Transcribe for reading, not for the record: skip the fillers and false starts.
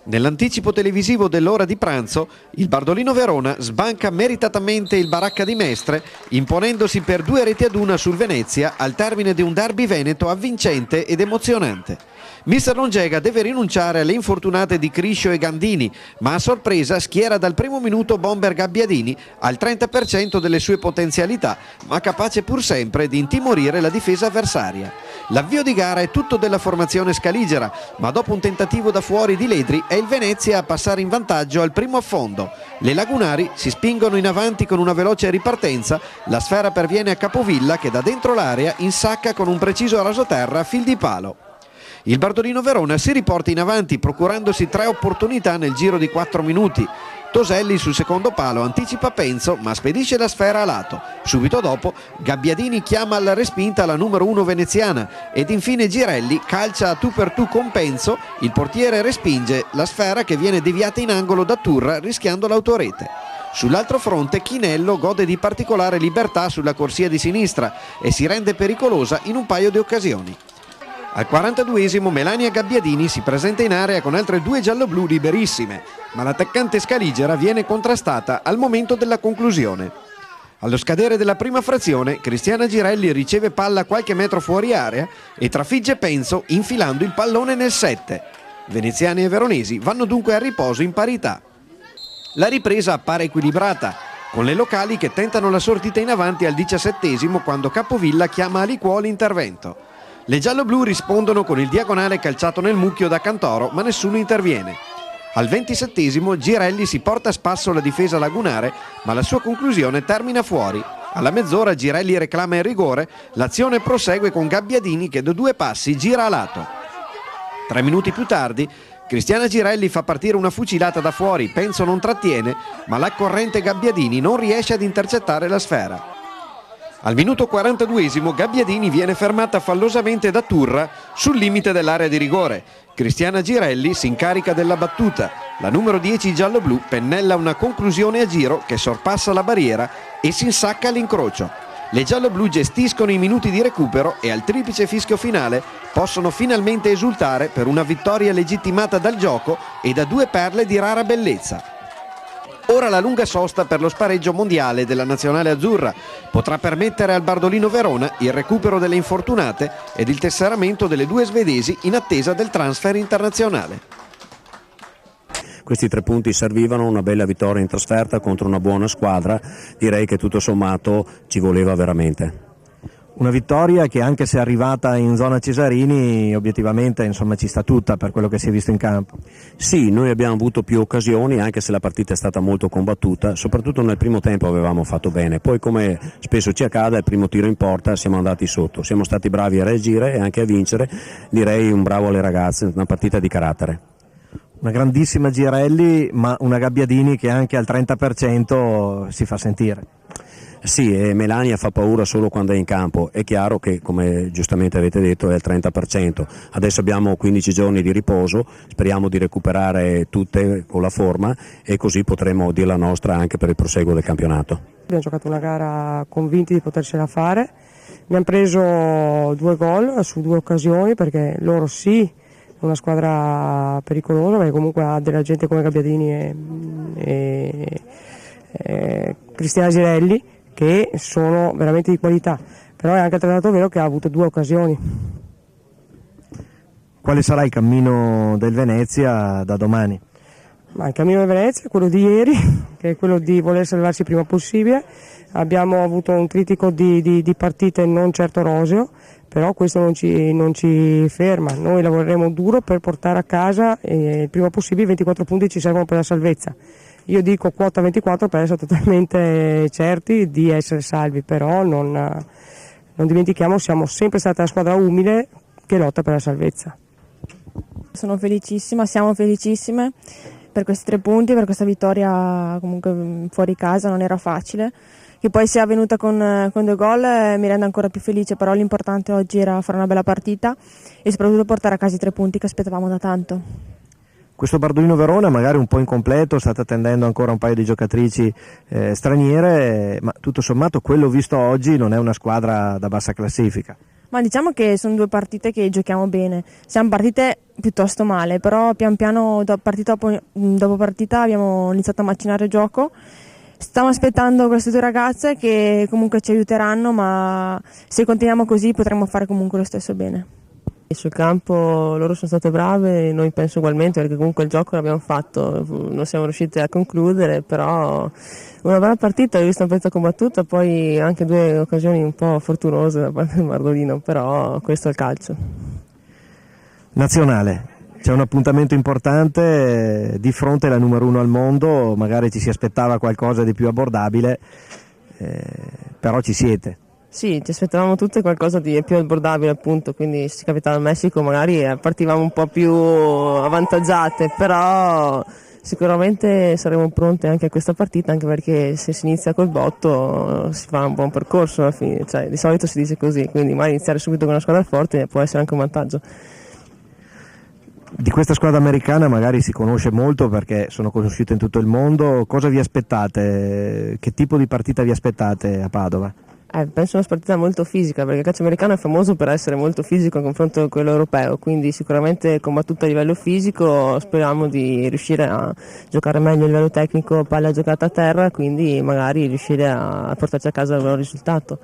Nell'anticipo televisivo dell'ora di pranzo, il Bardolino Verona sbanca meritatamente il Baracca di Mestre, imponendosi per 2-1 sul Venezia al termine di un derby veneto avvincente ed emozionante. Mister Longega deve rinunciare alle infortunate di Criscio e Gandini, ma a sorpresa schiera dal primo minuto bomber Gabbiadini al 30% delle sue potenzialità, ma capace pur sempre di intimorire la difesa avversaria. L'avvio di gara è tutto della formazione scaligera, ma dopo un tentativo da fuori di Ledri è il Venezia a passare in vantaggio al primo affondo. Le lagunari si spingono in avanti con una veloce ripartenza, la sfera perviene a Capovilla che da dentro l'area insacca con un preciso rasoterra a fil di palo. Il Bardolino Verona si riporta in avanti procurandosi 3 opportunità nel giro di 4 minuti. Toselli sul secondo palo anticipa Penzo ma spedisce la sfera a lato. Subito dopo Gabbiadini chiama alla respinta la numero 1 veneziana ed infine Girelli calcia a tu per tu con Penzo, il portiere respinge la sfera che viene deviata in angolo da Turra rischiando l'autorete. Sull'altro fronte Chinello gode di particolare libertà sulla corsia di sinistra e si rende pericolosa in un paio di occasioni. Al 42esimo Melania Gabbiadini si presenta in area con altre 2 gialloblu liberissime, ma l'attaccante scaligera viene contrastata al momento della conclusione. Allo scadere della prima frazione, Cristiana Girelli riceve palla qualche metro fuori area e trafigge Penzo infilando il pallone nel 7. Veneziani e veronesi vanno dunque a riposo in parità. La ripresa appare equilibrata, con le locali che tentano la sortita in avanti al 17esimo quando Capovilla chiama a Liquò l'intervento. Le gialloblu rispondono con il diagonale calciato nel mucchio da Cantoro, ma nessuno interviene. Al 27esimo Girelli si porta a spasso la difesa lagunare, ma la sua conclusione termina fuori. Alla mezz'ora Girelli reclama il rigore, l'azione prosegue con Gabbiadini che da 2 passi gira a lato. 3 minuti più tardi Cristiana Girelli fa partire una fucilata da fuori, Penzo non trattiene, ma l'accorrente Gabbiadini non riesce ad intercettare la sfera. Al minuto 42esimo Gabbiadini viene fermata fallosamente da Turra sul limite dell'area di rigore. Cristiana Girelli si incarica della battuta. La numero 10 gialloblu pennella una conclusione a giro che sorpassa la barriera e si insacca all'incrocio. Le gialloblu gestiscono i minuti di recupero e al triplice fischio finale possono finalmente esultare per una vittoria legittimata dal gioco e da 2 perle di rara bellezza. Ora la lunga sosta per lo spareggio mondiale della nazionale azzurra potrà permettere al Bardolino Verona il recupero delle infortunate ed il tesseramento delle 2 svedesi in attesa del transfer internazionale. Questi 3 punti servivano, una bella vittoria in trasferta contro una buona squadra, direi che tutto sommato ci voleva veramente. Una vittoria che anche se è arrivata in zona Cesarini obiettivamente insomma ci sta tutta per quello che si è visto in campo. Sì, noi abbiamo avuto più occasioni anche se la partita è stata molto combattuta, soprattutto nel primo tempo avevamo fatto bene, poi come spesso ci accade al primo tiro in porta siamo andati sotto, siamo stati bravi a reagire e anche a vincere, direi un bravo alle ragazze, una partita di carattere. Una grandissima Girelli ma una Gabbiadini che anche al 30% si fa sentire. Sì, e Melania fa paura solo quando è in campo, è chiaro che come giustamente avete detto è il 30%, adesso abbiamo 15 giorni di riposo, speriamo di recuperare tutte con la forma e così potremo dire la nostra anche per il proseguo del campionato. Abbiamo giocato una gara convinti di potercela fare, abbiamo preso 2 gol su 2 occasioni perché loro sì, una squadra pericolosa perché comunque ha della gente come Gabbiadini e Cristiana Girelli che sono veramente di qualità, però è anche altrettanto vero che ha avuto 2 occasioni. Quale sarà il cammino del Venezia da domani? Ma il cammino del Venezia è quello di ieri, che è quello di voler salvarsi il prima possibile. Abbiamo avuto un trittico di partite non certo roseo, però questo non ci ferma. Noi lavoreremo duro per portare a casa il prima possibile, 24 punti ci servono per la salvezza. Io dico quota 24 per essere totalmente certi di essere salvi, però non dimentichiamo, siamo sempre stata una squadra umile che lotta per la salvezza. Sono felicissima, siamo felicissime per questi 3 punti, per questa vittoria comunque fuori casa, non era facile. Che poi sia avvenuta con 2 gol mi rende ancora più felice, però l'importante oggi era fare una bella partita e soprattutto portare a casa i 3 punti che aspettavamo da tanto. Questo Bardolino Verona magari un po' incompleto, state attendendo ancora un paio di giocatrici straniere, ma tutto sommato quello visto oggi non è una squadra da bassa classifica. Ma diciamo che sono 2 partite che giochiamo bene, siamo partite piuttosto male, però pian piano partita dopo partita abbiamo iniziato a macinare il gioco. Stiamo aspettando queste 2 ragazze che comunque ci aiuteranno, ma se continuiamo così potremo fare comunque lo stesso bene. Sul campo loro sono state brave, noi penso ugualmente, perché comunque il gioco l'abbiamo fatto, non siamo riusciti a concludere, però una bella partita, ho visto una partita combattuta, poi anche 2 occasioni un po' fortunose da parte del Bardolino, però questo è il calcio. Nazionale, c'è un appuntamento importante, di fronte alla numero 1 al mondo, magari ci si aspettava qualcosa di più abbordabile, però ci siete. Sì, ci aspettavamo tutte qualcosa di più abbordabile, appunto, quindi se ci capitava il Messico magari partivamo un po' più avvantaggiate, però sicuramente saremo pronte anche a questa partita, anche perché se si inizia col botto si fa un buon percorso alla fine, cioè, di solito si dice così, quindi magari iniziare subito con una squadra forte può essere anche un vantaggio. Di questa squadra americana magari si conosce molto perché sono conosciute in tutto il mondo, cosa vi aspettate? Che tipo di partita vi aspettate a Padova? Penso una partita molto fisica, perché il calcio americano è famoso per essere molto fisico in confronto con quello europeo, quindi sicuramente combattuta a livello fisico, speriamo di riuscire a giocare meglio a livello tecnico, palla giocata a terra, quindi magari riuscire a portarci a casa un buon risultato.